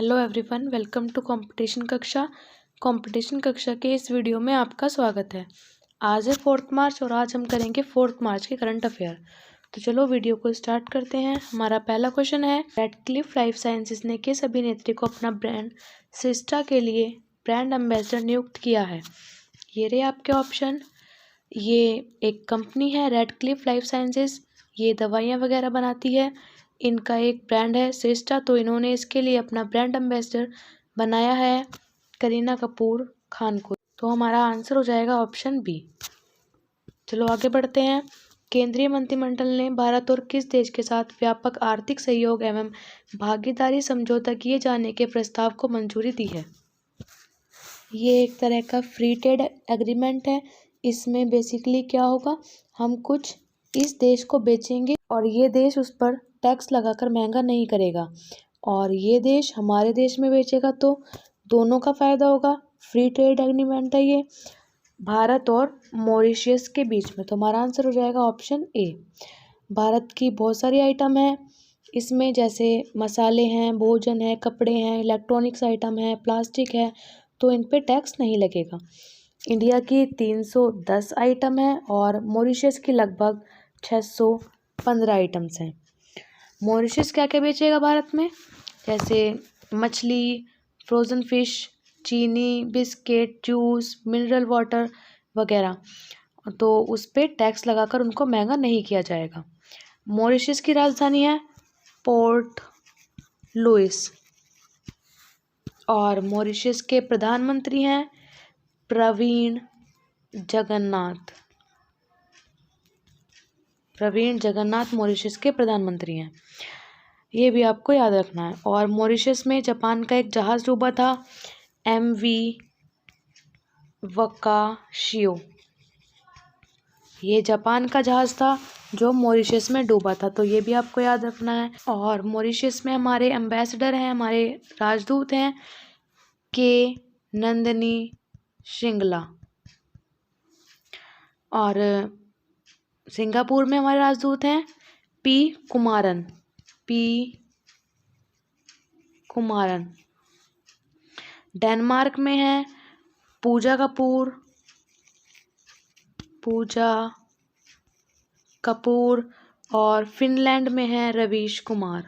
Hello everyone, welcome to competition कक्षा के इस वीडियो में आपका स्वागत है। आज है 4 मार्च और आज हम करेंगे 4 मार्च के करंट अफेयर। तो चलो वीडियो को स्टार्ट करते हैं। हमारा पहला क्वेश्चन है, रेडक्लिफ लाइफ साइंसेज ने किस अभिनेत्री को अपना ब्रांड सिस्टा के लिए ब्रांड एम्बेसडर नियुक्त किया है। ये रहे आपके ऑप्शन। ये एक कंपनी है रेडक्लिफ लाइफ साइंसेज, ये दवाइयाँ वगैरह बनाती है। इनका एक ब्रांड है सिस्टा, तो इन्होंने इसके लिए अपना ब्रांड एम्बेसडर बनाया है करीना कपूर खान को। तो हमारा आंसर हो जाएगा ऑप्शन बी। चलो आगे बढ़ते हैं। केंद्रीय मंत्रिमंडल ने भारत और किस देश के साथ व्यापक आर्थिक सहयोग एवं भागीदारी समझौता किए जाने के प्रस्ताव को मंजूरी दी है। ये एक तरह का फ्री ट्रेड एग्रीमेंट है। इसमें बेसिकली क्या होगा, हम कुछ इस देश को बेचेंगे और ये देश उस पर टैक्स लगाकर महंगा नहीं करेगा, और ये देश हमारे देश में बेचेगा, तो दोनों का फ़ायदा होगा। फ्री ट्रेड एग्रीमेंट है ये भारत और मॉरिशस के बीच में। तो हमारा आंसर हो जाएगा ऑप्शन ए। भारत की बहुत सारी आइटम है इसमें, जैसे मसाले हैं, भोजन है, कपड़े हैं, इलेक्ट्रॉनिक्स आइटम है, प्लास्टिक है, तो इन पे टैक्स नहीं लगेगा। इंडिया की 310 आइटम है और मॉरिशस की लगभग 615 आइटम्स हैं। मॉरिशस क्या क्या बेचेगा भारत में, जैसे मछली, फ्रोज़न फिश, चीनी, बिस्किट, जूस, मिनरल वाटर वगैरह, तो उस पर टैक्स लगाकर उनको महंगा नहीं किया जाएगा। मॉरिशस की राजधानी है पोर्ट लुइस और मॉरिशस के प्रधानमंत्री हैं प्रवीण जगन्नाथ मॉरिशस के प्रधानमंत्री हैं। ये भी आपको याद रखना है। और मॉरिशस में जापान का एक जहाज़ डूबा था, MV वकाशियो। ये जापान का जहाज़ था जो मॉरिशस में डूबा था, तो ये भी आपको याद रखना है। और मॉरिशस में हमारे एम्बेसडर हैं, हमारे राजदूत हैं के नंदिनी श्रृंगला, और सिंगापुर में हमारे राजदूत हैं पी कुमारन। डेनमार्क में है पूजा कपूर और फिनलैंड में है रवीश कुमार।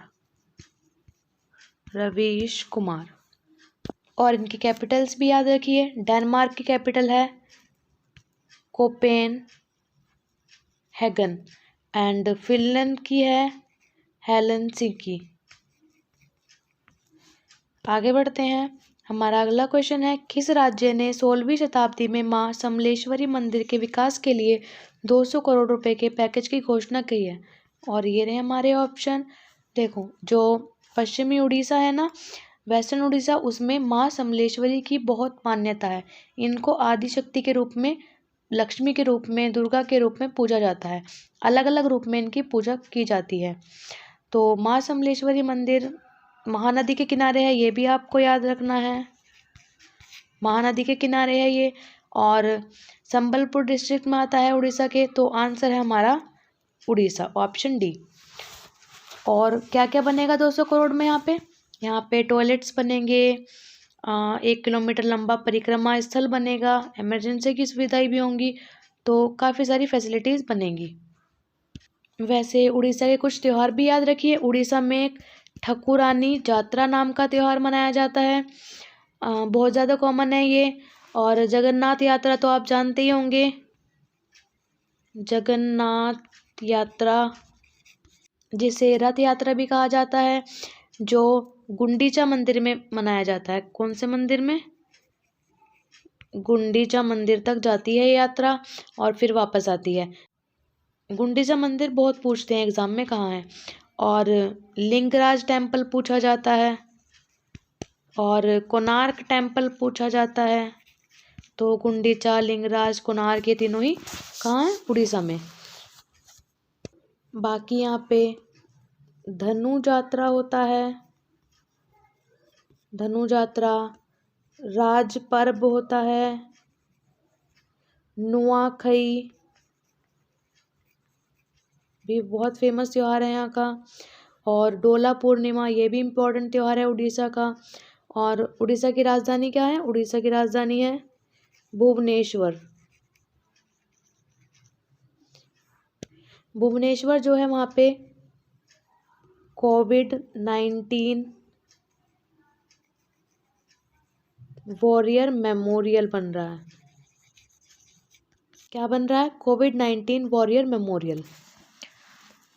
और इनकी कैपिटल्स भी याद रखिए। डेनमार्क की कैपिटल है कोपेनहेगन एंड फिनलैंड की है हेलसिंकी। आगे बढ़ते हैं। हमारा अगला क्वेश्चन है, किस राज्य ने 16वीं शताब्दी में मां समलेश्वरी मंदिर के विकास के लिए 200 करोड़ रुपए के पैकेज की घोषणा की है। और ये रहे हमारे ऑप्शन। देखो, जो पश्चिमी उड़ीसा है ना, वेस्टर्न उड़ीसा, उसमें मां समलेश्वरी की बहुत मान्यता है। इनको आदि शक्ति के रूप में, लक्ष्मी के रूप में, दुर्गा के रूप में पूजा जाता है। अलग अलग रूप में इनकी पूजा की जाती है। तो मां समलेश्वरी मंदिर महानदी के किनारे है, ये भी आपको याद रखना है। महानदी के किनारे है ये, और संबलपुर डिस्ट्रिक्ट में आता है उड़ीसा के। तो आंसर है हमारा उड़ीसा, ऑप्शन डी। और क्या क्या बनेगा 200 करोड़ में यहाँ पे टॉयलेट्स बनेंगे, 1 किलोमीटर लंबा परिक्रमा स्थल बनेगा, इमरजेंसी की सुविधाएं भी होंगी, तो काफ़ी सारी फैसिलिटीज़ बनेंगी। वैसे उड़ीसा के कुछ त्यौहार भी याद रखिए। उड़ीसा में एक ठकुरानी जात्रा नाम का त्यौहार मनाया जाता है, बहुत ज़्यादा कॉमन है ये। और जगन्नाथ यात्रा तो आप जानते ही होंगे, जगन्नाथ यात्रा जिसे रथ यात्रा भी कहा जाता है, जो गुंडीचा मंदिर में मनाया जाता है। कौन से मंदिर में? गुंडीचा मंदिर तक जाती है यात्रा और फिर वापस आती है। गुंडीचा मंदिर बहुत पूछते हैं एग्जाम में कहाँ है। और लिंगराज टेम्पल पूछा जाता है, और कोणार्क टेम्पल पूछा जाता है। तो गुंडीचा, लिंगराज, कोणार्क, ये तीनों ही कहाँ है? उड़ीसा में। बाकी यहाँ पे धनु यात्रा होता है, धनु यात्रा, राज पर्व होता है, नुआखई भी बहुत फेमस त्यौहार है यहाँ का, और डोला पूर्णिमा ये भी इम्पोर्टेंट त्यौहार है उड़ीसा का। और उड़ीसा की राजधानी क्या है? उड़ीसा की राजधानी है भुवनेश्वर। भुवनेश्वर जो है वहाँ पे कोविड-19 वॉरियर मेमोरियल बन रहा है। क्या बन रहा है? कोविड-19 वॉरियर मेमोरियल।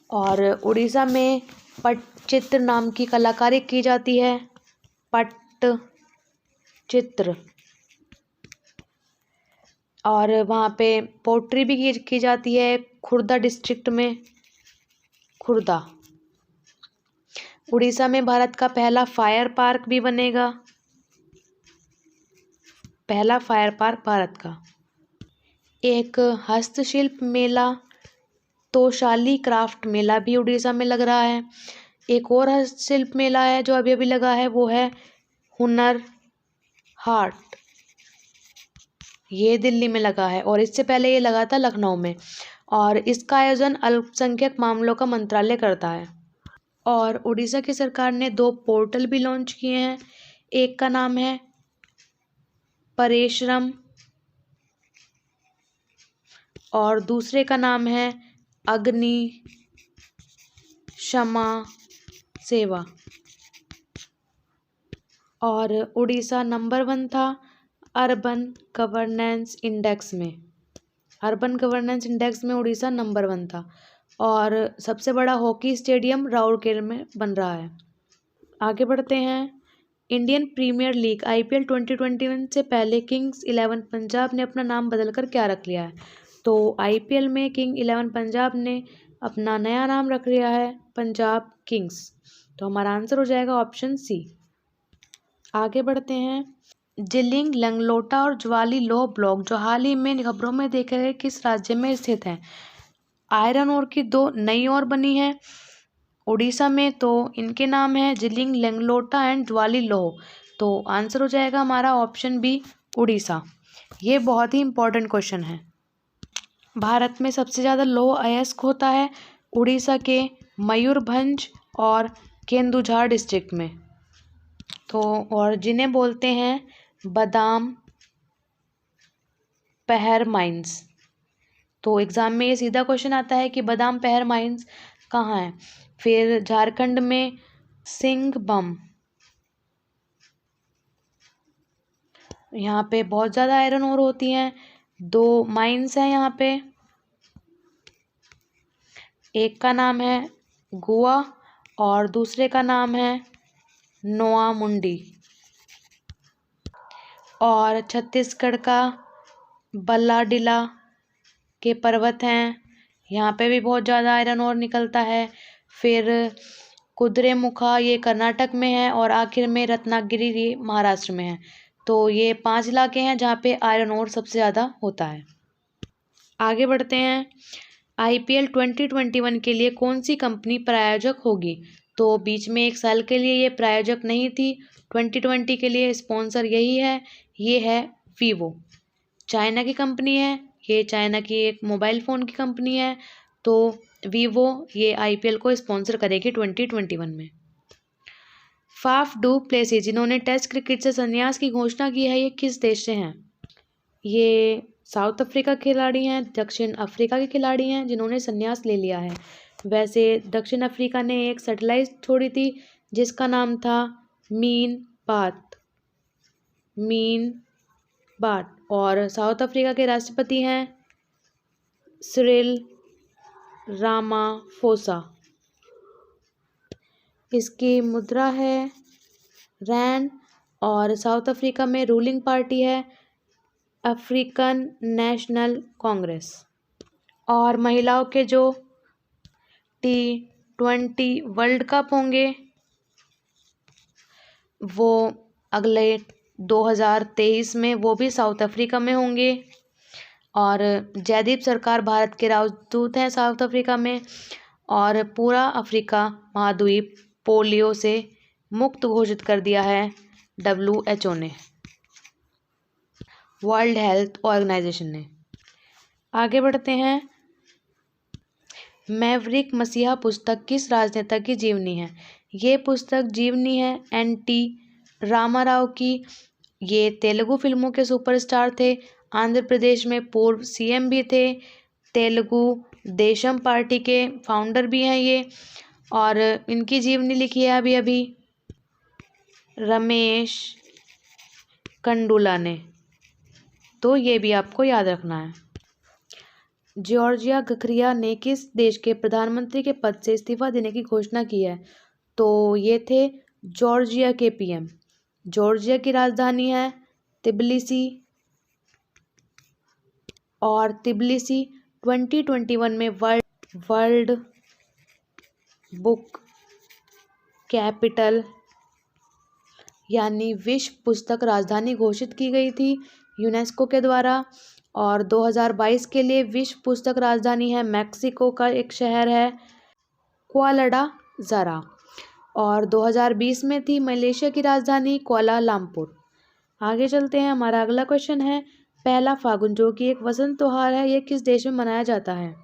और उड़ीसा में पट्टचित्र नाम की कलाकारी की जाती है। पट्टचित्र। और वहाँ पे पोट्री भी की जाती है खुर्दा डिस्ट्रिक्ट में। खुर्दा। उड़ीसा में भारत का पहला फायर पार्क भी बनेगा। पहला फायर पार्क भारत का। एक हस्तशिल्प मेला तोशाली क्राफ्ट मेला भी उड़ीसा में लग रहा है। एक और हस्तशिल्प मेला है जो अभी अभी लगा है, वो है हुनर हाट। ये दिल्ली में लगा है और इससे पहले ये लगा था लखनऊ में। और इसका आयोजन अल्पसंख्यक मामलों का मंत्रालय करता है। और उड़ीसा की सरकार ने 2 पोर्टल भी लॉन्च किए हैं। एक का नाम है परेशरम और दूसरे का नाम है अग्नि क्षमा सेवा। और उड़ीसा नंबर 1 था अर्बन गवर्नेंस इंडेक्स में। अर्बन गवर्नेंस इंडेक्स में उड़ीसा नंबर 1 था। और सबसे बड़ा हॉकी स्टेडियम राउरकेला में बन रहा है। आगे बढ़ते हैं। इंडियन प्रीमियर लीग IPL 2021 से पहले किंग्स 11 पंजाब ने अपना नाम बदलकर क्या रख लिया है? तो IPL में किंग 11 पंजाब ने अपना नया नाम रख लिया है पंजाब किंग्स। तो हमारा आंसर हो जाएगा ऑप्शन सी। आगे बढ़ते हैं। जिलिंग, लंगलोटा और ज्वाली लोह ब्लॉक जो हाल ही में खबरों में देखे गए किस राज्य में स्थित हैं? आयरन ओर की 2 नई ओर बनी है उड़ीसा में, तो इनके नाम है जिलिंग लंगलोटा एंड ज्वाली लोह। तो आंसर हो जाएगा हमारा ऑप्शन बी उड़ीसा। ये बहुत ही इंपॉर्टेंट क्वेश्चन है। भारत में सबसे ज़्यादा लौह अयस्क होता है उड़ीसा के मयूरभंज और केंदुझार डिस्ट्रिक्ट में। तो और जिन्हें बोलते हैं बादाम पहर माइंस। तो एग्ज़ाम में ये सीधा क्वेश्चन आता है कि बादाम पहर माइंस कहाँ है? फिर झारखंड में सिंघबम, यहाँ पे बहुत ज़्यादा आयरन ओर होती हैं। 2 माइंस हैं यहाँ पे। एक का नाम है गोवा और दूसरे का नाम है नोआ मुंडी। और छत्तीसगढ़ का बल्लाडिला के पर्वत हैं, यहाँ पे भी बहुत ज़्यादा आयरन ओर निकलता है। फिर कुद्रेमुखा ये कर्नाटक में है और आखिर में रत्नागिरी ये महाराष्ट्र में है। तो ये 5 इलाके हैं जहाँ पे आयरन ओर सबसे ज़्यादा होता है। आगे बढ़ते हैं। IPL 2021 के लिए कौन सी कंपनी प्रायोजक होगी? तो बीच में 1 साल के लिए ये प्रायोजक नहीं थी। 2020 के लिए स्पॉन्सर यही है। ये है वीवो। चाइना की कंपनी है। ये चाइना की एक मोबाइल फ़ोन की कंपनी है। तो वीवो ये IPL को स्पॉन्सर करेगी 2021 में। फाफ डू प्लेसी जिन्होंने टेस्ट क्रिकेट से संन्यास की घोषणा की है, ये किस देश से हैं? ये साउथ अफ्रीका के खिलाड़ी हैं, दक्षिण अफ्रीका के खिलाड़ी हैं जिन्होंने संन्यास ले लिया है। वैसे दक्षिण अफ्रीका ने एक सैटेलाइट छोड़ी थी जिसका नाम था मीन बाट। और साउथ अफ्रीका के राष्ट्रपति हैं सिरिल रामाफोसा। इसकी मुद्रा है रैंड। और साउथ अफ्रीका में रूलिंग पार्टी है अफ्रीकन नेशनल कांग्रेस। और महिलाओं के जो T20 वर्ल्ड कप होंगे वो अगले 2023 में वो भी साउथ अफ्रीका में होंगे। और जयदीप सरकार भारत के राजदूत हैं साउथ अफ्रीका में। और पूरा अफ्रीका महाद्वीप पोलियो से मुक्त घोषित कर दिया है WHO ने, वर्ल्ड हेल्थ ऑर्गेनाइजेशन ने। आगे बढ़ते हैं। मैवरिक मसीहा पुस्तक किस राजनेता की जीवनी है? ये पुस्तक जीवनी है एन.टी. रामाराव की। ये तेलुगु फिल्मों के सुपरस्टार थे। आंध्र प्रदेश में पूर्व सीएम भी थे। तेलुगु देशम पार्टी के फाउंडर भी हैं ये। और इनकी जीवनी लिखी है अभी अभी रमेश कंडुला ने। तो ये भी आपको याद रखना है। जॉर्जिया गखरिया ने किस देश के प्रधानमंत्री के पद से इस्तीफा देने की घोषणा की है? तो ये थे जॉर्जिया के पीएम। जॉर्जिया की राजधानी है तिबिलिसी और तिबिलिसी 2021 में वर्ल्ड बुक कैपिटल यानी विश्व पुस्तक राजधानी घोषित की गई थी यूनेस्को के द्वारा। और 2022 के लिए विश्व पुस्तक राजधानी है मैक्सिको का एक शहर है कुआलालंपुर। और 2020 में थी मलेशिया की राजधानी कुआलालंपुर। आगे चलते हैं। हमारा अगला क्वेश्चन है पहला फागुन जो कि एक वसंत त्योहार है, ये किस देश में मनाया जाता है?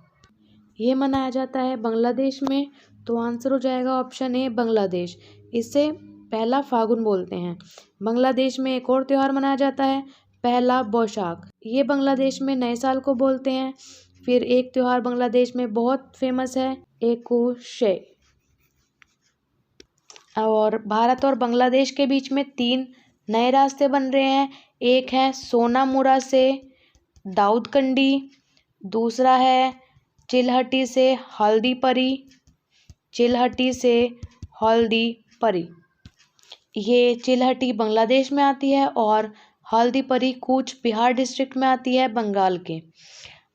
ये मनाया जाता है बांग्लादेश में। तो आंसर हो जाएगा ऑप्शन ए बांग्लादेश। इसे पहला फागुन बोलते हैं। बांग्लादेश में एक और त्यौहार मनाया जाता है पहला बोशाख। ये बांग्लादेश में नए साल को बोलते हैं। फिर एक त्यौहार बांग्लादेश में बहुत फेमस है एकुशे। और भारत और बांग्लादेश के बीच में 3 नए रास्ते बन रहे हैं। एक है सोनामुरा से दाऊदकंडी, दूसरा है चिल्हटी से हल्दीपरी। ये चिल्हटी बांग्लादेश में आती है और हल्दीपरी कूच बिहार डिस्ट्रिक्ट में आती है बंगाल के।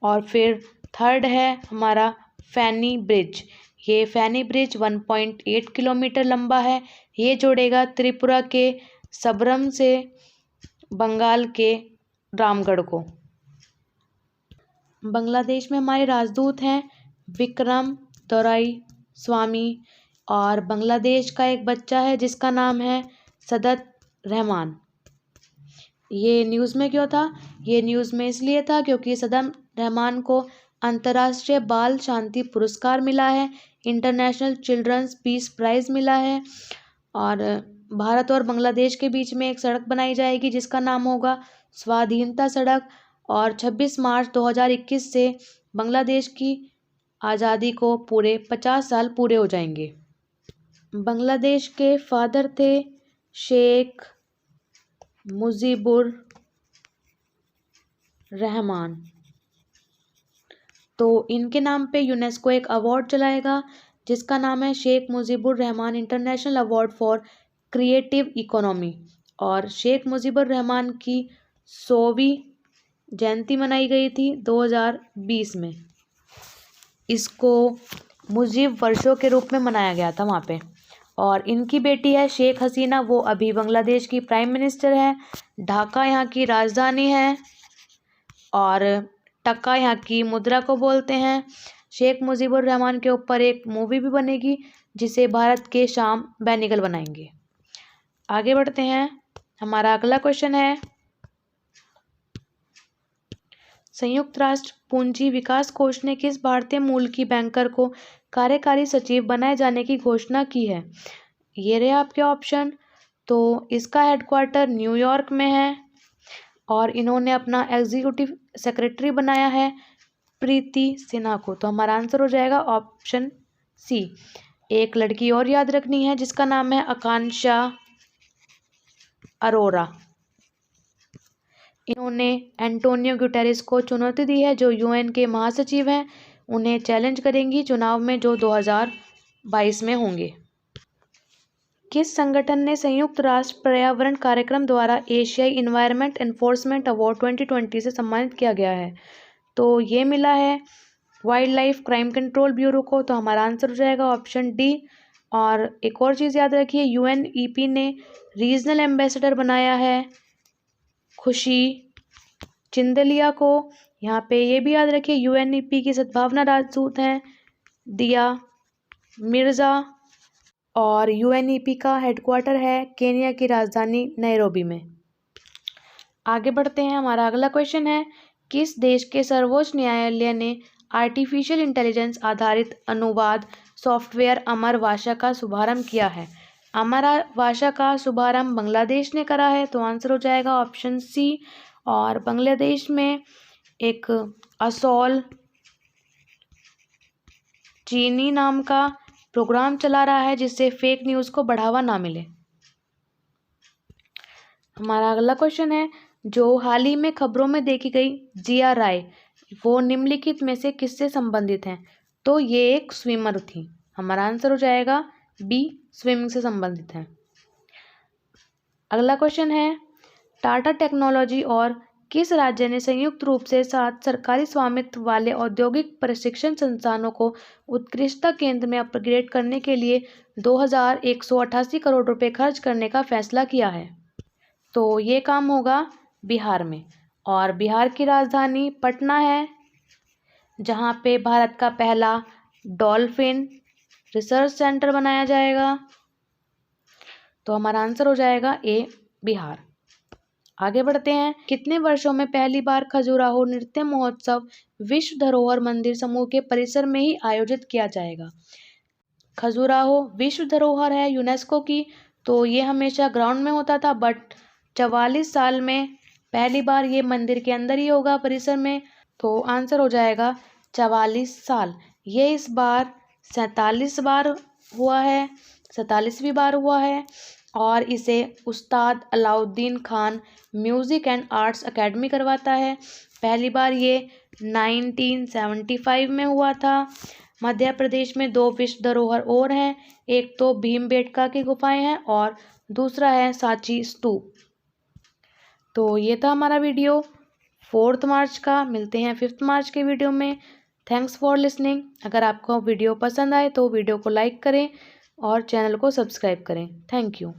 और फिर थर्ड है हमारा फैनी ब्रिज। ये फैनी ब्रिज 1.8 किलोमीटर लंबा है। ये जोड़ेगा त्रिपुरा के सबरम से बंगाल के रामगढ़ को। बांग्लादेश में हमारे राजदूत हैं विक्रम दोराई स्वामी। और बांग्लादेश का एक बच्चा है जिसका नाम है सदत रहमान। ये न्यूज़ में क्यों था? ये न्यूज़ में इसलिए था क्योंकि सदत रहमान को अंतर्राष्ट्रीय बाल शांति पुरस्कार मिला है, इंटरनेशनल चिल्ड्रंस पीस प्राइज़ मिला है। और भारत और बांग्लादेश के बीच में एक सड़क बनाई जाएगी जिसका नाम होगा स्वाधीनता सड़क। और 26 मार्च 2021 से बांग्लादेश की आज़ादी को पूरे 50 साल पूरे हो जाएंगे। बांग्लादेश के फादर थे शेख मुजीबुर रहमान। तो इनके नाम पे यूनेस्को एक अवार्ड चलाएगा जिसका नाम है Sheikh Mujibur Rahman international award for creative economy. और शेख मुजीबुर रहमान की 100वीं जयंती मनाई गई थी 2020 में। इसको मुजीब वर्षों के रूप में मनाया गया था वहाँ पे। और इनकी बेटी है शेख हसीना, वो अभी बांग्लादेश की प्राइम मिनिस्टर है। ढाका यहाँ की राजधानी है और टका यहाँ की मुद्रा को बोलते हैं। शेख मुजीबुर रहमान के ऊपर एक मूवी भी बनेगी जिसे भारत के शाम बेनिगल बनाएंगे। आगे बढ़ते हैं। हमारा अगला क्वेश्चन है संयुक्त राष्ट्र पूंजी विकास कोष ने किस भारतीय मूल की बैंकर को कार्यकारी सचिव बनाए जाने की घोषणा की है? ये रहे आपके ऑप्शन। तो इसका हेडक्वार्टर न्यूयॉर्क में है और इन्होंने अपना एग्जीक्यूटिव सेक्रेटरी बनाया है प्रीति सिन्हा को। तो हमारा आंसर हो जाएगा ऑप्शन सी। एक लड़की और याद रखनी है जिसका नाम है आकांक्षा अरोरा। इन्होंने एंटोनियो गुटेरेस को चुनौती दी है जो यूएन के महासचिव हैं। उन्हें चैलेंज करेंगी चुनाव में जो 2022 में होंगे। किस संगठन ने संयुक्त राष्ट्र पर्यावरण कार्यक्रम द्वारा एशियाई इन्वायरमेंट एनफोर्समेंट अवार्ड 2020 से सम्मानित किया गया है? तो ये मिला है wild life crime control bureau को। तो हमारा आंसर हो जाएगा ऑप्शन डी। और एक और चीज़ याद रखिए, यूएनईपी ने रीजनल एम्बेसडर बनाया है खुशी चिंदलिया को। यहाँ पे ये भी याद रखिए यूएनईपी की सद्भावना राजदूत हैं दिया मिर्ज़ा। और यूएनईपी का हेडक्वार्टर है केन्या की राजधानी नैरोबी में। आगे बढ़ते हैं। हमारा अगला क्वेश्चन है किस देश के सर्वोच्च न्यायालय ने आर्टिफिशियल इंटेलिजेंस आधारित अनुवाद सॉफ्टवेयर अमर भाषा का शुभारंभ किया है? अमर भाषा का शुभारंभ बांग्लादेश ने करा है, तो आंसर हो जाएगा ऑप्शन सी। और बांग्लादेश में एक असौल चीनी नाम का प्रोग्राम चला रहा है जिससे फेक न्यूज़ को बढ़ावा ना मिले। हमारा अगला क्वेश्चन है, जो हाल ही में खबरों में देखी गई जिया राय, वो निम्नलिखित में से किससे संबंधित हैं? तो ये एक स्विमर थी। हमारा आंसर हो जाएगा बी, स्विमिंग से संबंधित है। अगला क्वेश्चन है, टाटा टेक्नोलॉजी और किस राज्य ने संयुक्त रूप से 7 सरकारी स्वामित्व वाले औद्योगिक प्रशिक्षण संस्थानों को उत्कृष्टता केंद्र में अपग्रेड करने के लिए 2188 करोड़ रुपए खर्च करने का फैसला किया है? तो ये काम होगा बिहार में, और बिहार की राजधानी पटना है, जहाँ पे भारत का पहला डॉल्फिन रिसर्च सेंटर बनाया जाएगा। तो हमारा आंसर हो जाएगा ए, बिहार। आगे बढ़ते हैं, कितने वर्षों में पहली बार खजुराहो नृत्य महोत्सव विश्व धरोहर मंदिर समूह के परिसर में ही आयोजित किया जाएगा? खजुराहो विश्व धरोहर है यूनेस्को की, तो ये हमेशा ग्राउंड में होता था, बट 44 साल में पहली बार ये मंदिर के अंदर ही होगा, परिसर में। तो आंसर हो जाएगा 44 साल। ये इस बार 47 बार हुआ है, 47वीं बार हुआ है, और इसे उस्ताद Alauddin Khan music and arts academy करवाता है। पहली बार ये 1975 में हुआ था। मध्य प्रदेश में 2 विश्व धरोहर और हैं, एक तो भीमबेटका की गुफाएं हैं और दूसरा है सांची स्तूप। तो ये था हमारा वीडियो 4 मार्च का। मिलते हैं 5 मार्च के वीडियो में। Thanks for listening. अगर आपको वीडियो पसंद आए तो वीडियो को लाइक करें और चैनल को सब्सक्राइब करें। Thank you.